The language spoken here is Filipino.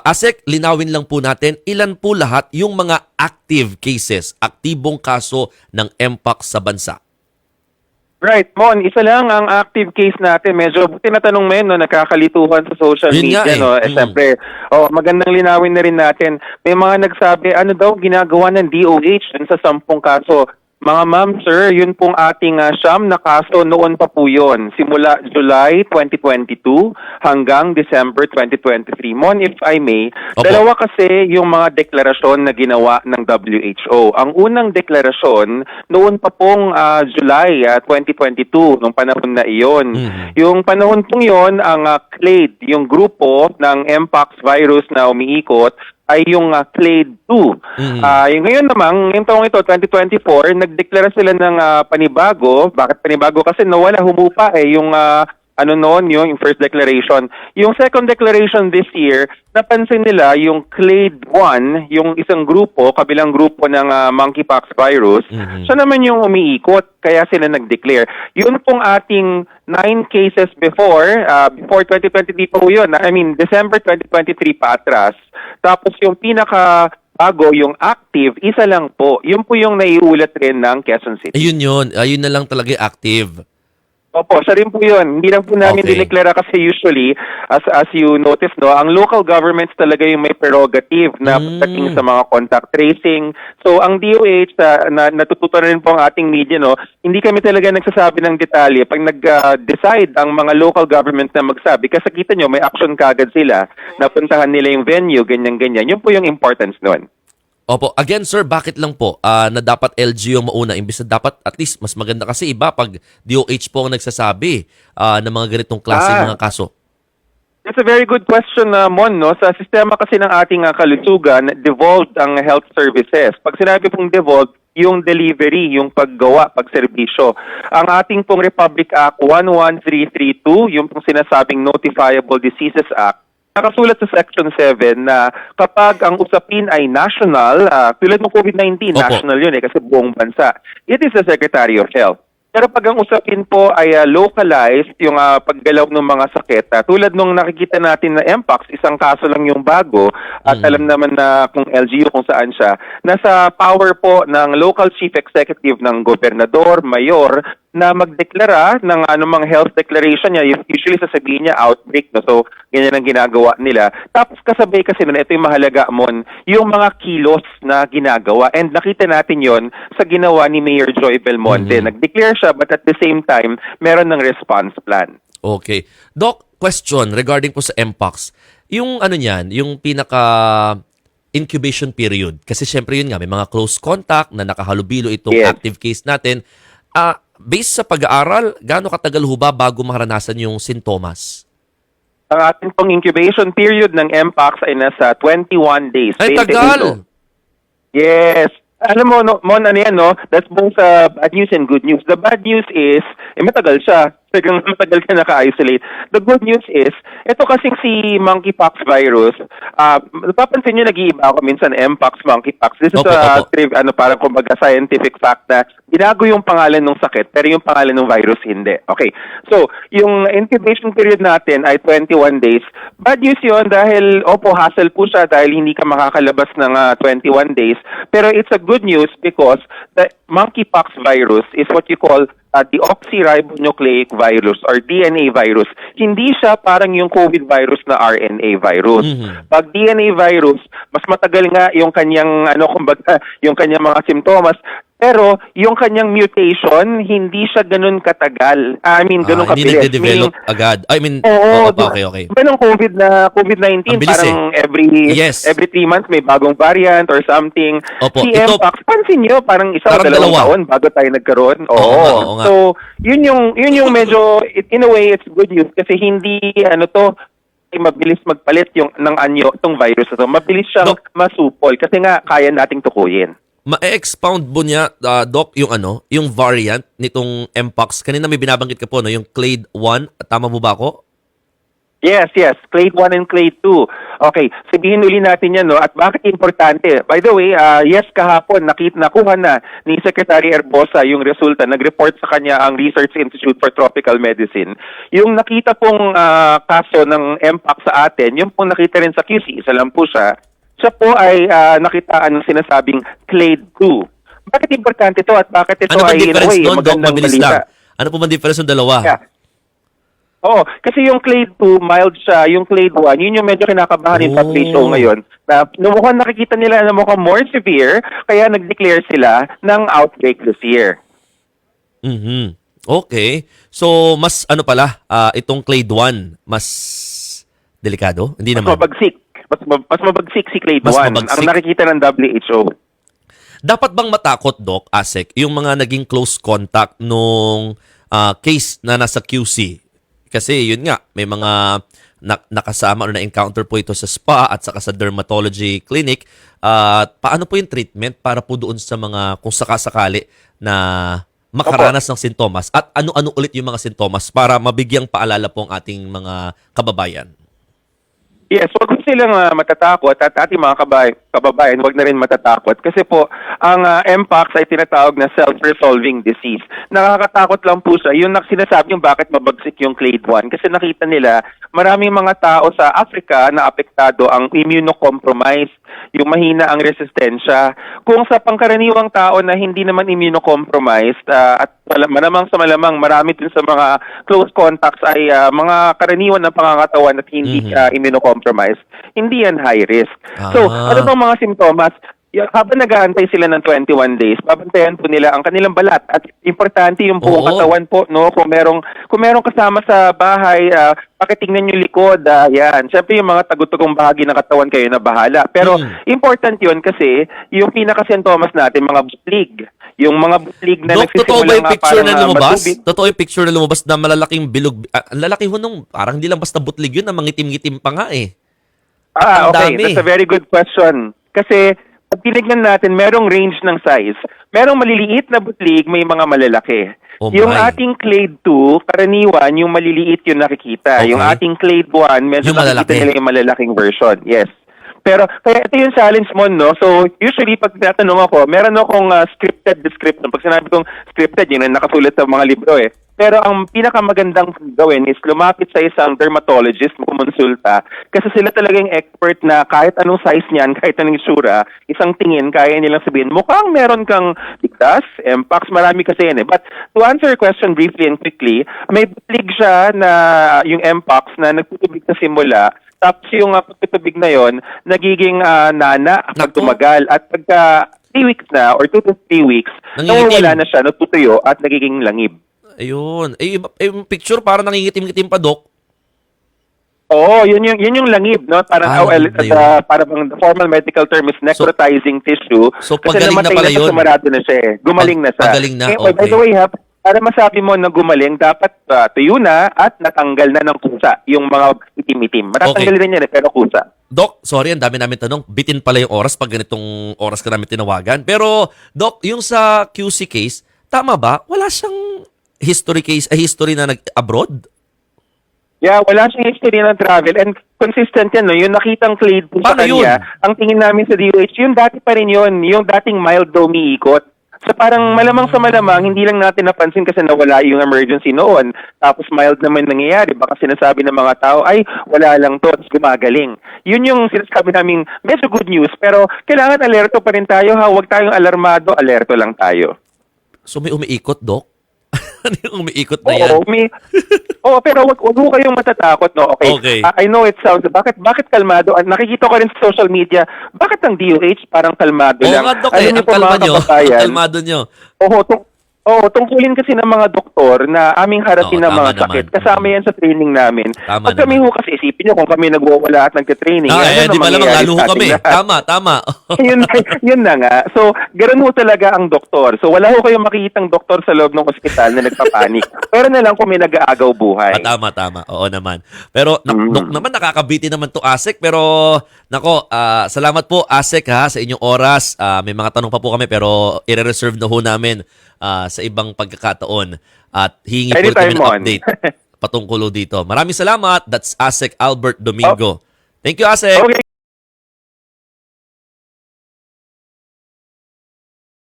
ASEC, linawin lang po natin, ilan po lahat yung mga active cases, aktibong kaso ng Mpox sa bansa? Right, Mon, isa lang ang active case natin. Medyo tinatanong mo yun, no, nakakalituhan sa social Yun nga media. eh. No? Siyempre, magandang linawin na rin natin. May mga nagsabi, ano daw ginagawa ng DOH dun sa 10 kaso. Mga ma'am, sir, yun pong ating siyam na kaso noon pa po yun. Simula July 2022 hanggang December 2023. Mon, if I may, Opo. dalawa kasi yung mga deklarasyon na ginawa ng WHO. Ang unang deklarasyon, noon pa pong July 2022, nung panahon na iyon. Yung panahon pong yun, ang CLADE, yung grupo ng Mpox virus na umiikot, ay yung Clade 2. Yung ngayon naman, yung taong ito, 2024, nagdeklara sila ng panibago. Bakit panibago? Kasi nawala, humupa yung yung first declaration. Yung second declaration this year, napansin nila yung Clade 1, yung isang grupo, kabilang grupo ng monkeypox virus, siya naman yung umiikot, kaya sila nag-declare. Yun pong ating 9 cases before 2023 po yun. I mean, December 2023 pa atras. Tapos yung bago, yung active, isa lang po. Yun po yung naiulat rin ng Quezon City. Ayun yun. Ayun na lang talaga yung active. Opo, siya rin po yun. Hindi lang po namin dineklara kasi usually, as you notice, no, ang local governments talaga yung may prerogative na pagdating sa mga contact tracing. So, ang DOH, na natututo na rin po ang ating media, no, hindi kami talaga nagsasabi ng detalye. Pag nag-decide ang mga local governments na magsabi, kasi kita nyo, may action kagad sila, napuntahan nila yung venue, ganyan-ganyan. Yun po yung importance nun. Opo. Again, sir, bakit lang po na dapat LGU mauna? Imbis na dapat at least mas maganda kasi iba pag DOH po ang nagsasabi ng mga ganitong klaseng mga kaso. That's a very good question, Mon. No? Sa sistema kasi ng ating kalusugan, devolved ang health services. Pag sinabi pong devolved, yung delivery, yung paggawa, pagserbisyo. Ang ating pong Republic Act 11332, yung pong sinasabing Notifiable Diseases Act, nakasulat sa Section 7 na kapag ang usapin ay national, tulad ng COVID-19, national yun kasi buong bansa, it is the Secretary of Health. Pero pag ang usapin po ay localized, yung paggalaw ng mga sakit, tulad nung nakikita natin na Mpox, isang kaso lang yung bago, at alam naman na kung LGU kung saan siya, nasa power po ng local chief executive ng gobernador, mayor, na magdeklara ng anumang health declaration niya. Usually sasabihin niya outbreak, no? So ganyan ang ginagawa nila. Tapos kasabay kasi nun, ito yung mahalaga, Mon, yung mga kilos na ginagawa. And nakita natin yon sa ginawa ni Mayor Joy Belmonte. Nag-declare siya, but at the same time, meron ng response plan. Okay. Doc, question regarding po sa Mpox. Yung ano niyan, yung pinaka incubation period. Kasi syempre yun nga, may mga close contact na nakahalubilo itong active case natin. Based sa pag-aaral, gaano katagal ho ba bago maranasan yung sintomas? Ang ating pong incubation period ng Mpox ay nasa 21 days. Ay, tagal! Yes. Alam mo, Mon, ano yan, no? That's both bad news and good news. The bad news is, matagal siya. Talagang matagal ka naka-isolate. The good news is, ito kasing si monkeypox virus, napapansin nyo, nag-iiba ako minsan, Mpox, monkeypox. This is parang kumbaga scientific fact na binago yung pangalan ng sakit, pero yung pangalan ng virus hindi. Okay. So, yung incubation period natin ay 21 days. Bad news yun dahil, hassle po siya dahil hindi ka makakalabas ng 21 days. Pero it's a good news because the monkeypox virus is what you call deoxyribonucleic virus or DNA virus. Hindi siya parang yung COVID virus na RNA virus. Pag DNA virus, mas matagal nga yung kanyang yung kanyang mga simptomas. Pero yung kanyang mutation, hindi siya ganun katagal. I mean, ganun kabilis. Hindi nagde-develop agad. I mean, okay. Ganun COVID-19, parang every 3 months may bagong variant or something. Si Mpox, pansin nyo, parang dalawang taon bago tayo nagkaroon. So, yun yung medyo, in a way, it's good news kasi hindi, mabilis magpalit ng anyo, itong virus na to. Mabilis siyang masupol kasi nga kaya nating tukuyin. Ma-expound mo niya, Doc, yung variant nitong Mpox. Kanina may binabanggit ka po, no? Yung Clade 1. Tama mo ba ako? Yes, yes. Clade 1 and Clade 2. Okay, sabihin uli natin yan, no? At bakit importante? By the way, yes, kahapon, nakuha na ni Secretary Herbosa yung resulta. Nag-report sa kanya ang Research Institute for Tropical Medicine. Yung nakita pong kaso ng MPOX sa atin, yung pong nakita rin sa QC, isa lang po siya. Siya po ay nakitaan ng sinasabing Clade 2. Bakit importante to at bakit ito Ano ba ay in a difference way doon, Doc? magandang Mabilis balita? lang. Ano po ba difference ng dalawa? Yeah. Oo, kasi yung Clade 2, mild siya. Yung Clade 1, yun yung medyo kinakabahan in WHO ngayon. Na mukhang nakikita nila na mukhang more severe, kaya nag-declare sila ng outbreak this year. Mhm. Okay. So, mas ano pala, itong Clade 1, mas delikado? Hindi Mas naman. mabagsik. Mas mabagsik si Clade Mas 1. mabagsik. Ang nakikita ng WHO. Dapat bang matakot, Doc, ASEC, yung mga naging close contact nung case na nasa QC? Kasi yun nga, may mga nakasama o na-encounter po ito sa spa at saka sa dermatology clinic. Paano po yung treatment para po doon sa mga kung sakasakali na makaranas ng sintomas? At ano-ano ulit yung mga sintomas para mabigyang paalala po ang ating mga kababayan? Yes, wag silang matatakot at ating mga kababayan, wag na rin matatakot kasi po ang MPOX ay tinatawag na self-resolving disease. Nakakatakot lang po siya. Yung sinasabi yung bakit mabagsik yung Clade 1 kasi nakita nila maraming mga tao sa Africa na apektado ang immunocompromised, yung mahina ang resistensya. Kung sa pangkaraniwang tao na hindi naman immunocompromised at malamang sa malamang marami din sa mga close contacts ay mga karaniwan ng pangangatawan at hindi immunocompromised, hindi yan high risk. So, ano bang mga simptomas? Habang nag-aantay sila ng 21 days, babantayan po nila ang kanilang balat at importante yung buong katawan po, no? Kung merong kasama sa bahay, pakitingnan yung likod, yan. Siyempre yung mga tagutugong bahagi ng katawan kayo na bahala. Pero important yun kasi yung pinaka-sintomas natin, mga butlig. Yung mga butlig na Dok, totoo ba nagsisimula yung nga picture na lumabas? matubig. Totoo yung picture na lumabas na malalaking bilog. Ang lalaki ho nung, parang hindi lang basta butlig yun, na mangitim-ngitim pa nga eh. Ang Okay. dami. That's a very good question. Kasi pag tinignan natin, merong range ng size. Merong maliliit na butlig, may mga malalaki. Oh Yung my. ating Clade 2, karaniwan, yung maliliit yung nakikita. Okay. Yung ating Clade 1, medyo Yung malalaki. nakikita nila yung malalaking version. Yes. Pero, kaya ito yung challenge mo, no? So, usually, pag tinatanong ako, meron akong scripted description. Pag sinabi kong scripted, yun ang nakasulat sa mga libro eh. Pero ang pinakamagandang gawin is lumapit sa isang dermatologist, kumonsulta, kasi sila talaga yung expert na kahit anong size niyan, kahit anong itsura, isang tingin, kaya nilang sabihin, mukhang meron kang bigtas, MPOX, marami kasi yan eh. But to answer your question briefly and quickly, may butlig siya na yung MPOX na nagtutubig sa simula, tapos yung pagtutubig na yon nagiging nana pag tumagal. At pagka 3 weeks na or 2 to 3 weeks, nawawala na siya, natutuyo at nagiging langib. Ayun. Yung picture parang nangingitim-ngitim pa, Dok. Oo, yun yung langib, no? Parang yun ba yun? parang the formal medical term is necrotizing tissue. So, kasi pagaling na namatay pala na siya, yun. sumarado na siya eh. Gumaling na siya. Pagaling na, By okay. the way, para masabi mo na gumaling, dapat tuyo na at natanggal na ng kusa yung mga itim-itim. Matatanggalin na yan eh, pero kusa. Doc, sorry, ang dami namin tanong. Bitin pala yung oras pag ganitong oras ka namin tinawagan. Pero, Doc, yung sa QC case, tama ba? Wala siyang history na nag-abroad? Yeah, wala siyang history ng travel and consistent yan, no? Yung nakitang Clade po sa Paano kanya, yun? ang tingin namin sa DOH, yung dati pa rin yun, yung dating mild daw umiikot. So parang malamang sa malamang, hindi lang natin napansin kasi nawala yung emergency noon. Tapos mild naman nangyayari. Baka sinasabi ng mga tao, ay, wala lang to, tapos gumagaling. Yun yung sinasabi namin, medyo good news. Pero kailangan alerto pa rin tayo, ha? Huwag tayong alarmado, alerto lang tayo. So may umiikot, Doc? Ano yung umiikot na yan? Oo, pero wag ho kayong matatakot, no? Okay. I know it sounds, bakit kalmado? Nakikita ko rin sa social media, bakit ang DOH parang kalmado Oo lang? nga, Doc, Alam ang niyo po, kalma mga nyo. kababayan, Ang kalmado nyo. Tungkulin kasi ng mga doktor na aming harapin Oo, ng mga tama sakit. naman. Kasama yan sa training namin. Tama Pag kami naman. ho kasi isipin nyo, kung kami nagwawala at nagka-training, Di ba lamang lalo ho kami? Tama. yun na nga. So, ganoon ho talaga ang doktor. So, wala ho kayong makikitang doktor sa loob ng ospital na nagpapanik. Pero na lang kung may nag-aagaw buhay. Tama. Oo naman. Pero, Doc naman, nakakabiti naman to ASEC. Pero, nako, salamat po ASEC ha, sa inyong oras. May mga tanong pa po kami pero i-reserve na ho namin sa ibang pagkakataon. At hingi po Anytime, kami ng Mon. update. patungkulo dito. Maraming salamat. That's ASEC Albert Domingo. Thank you, ASEC. Okay.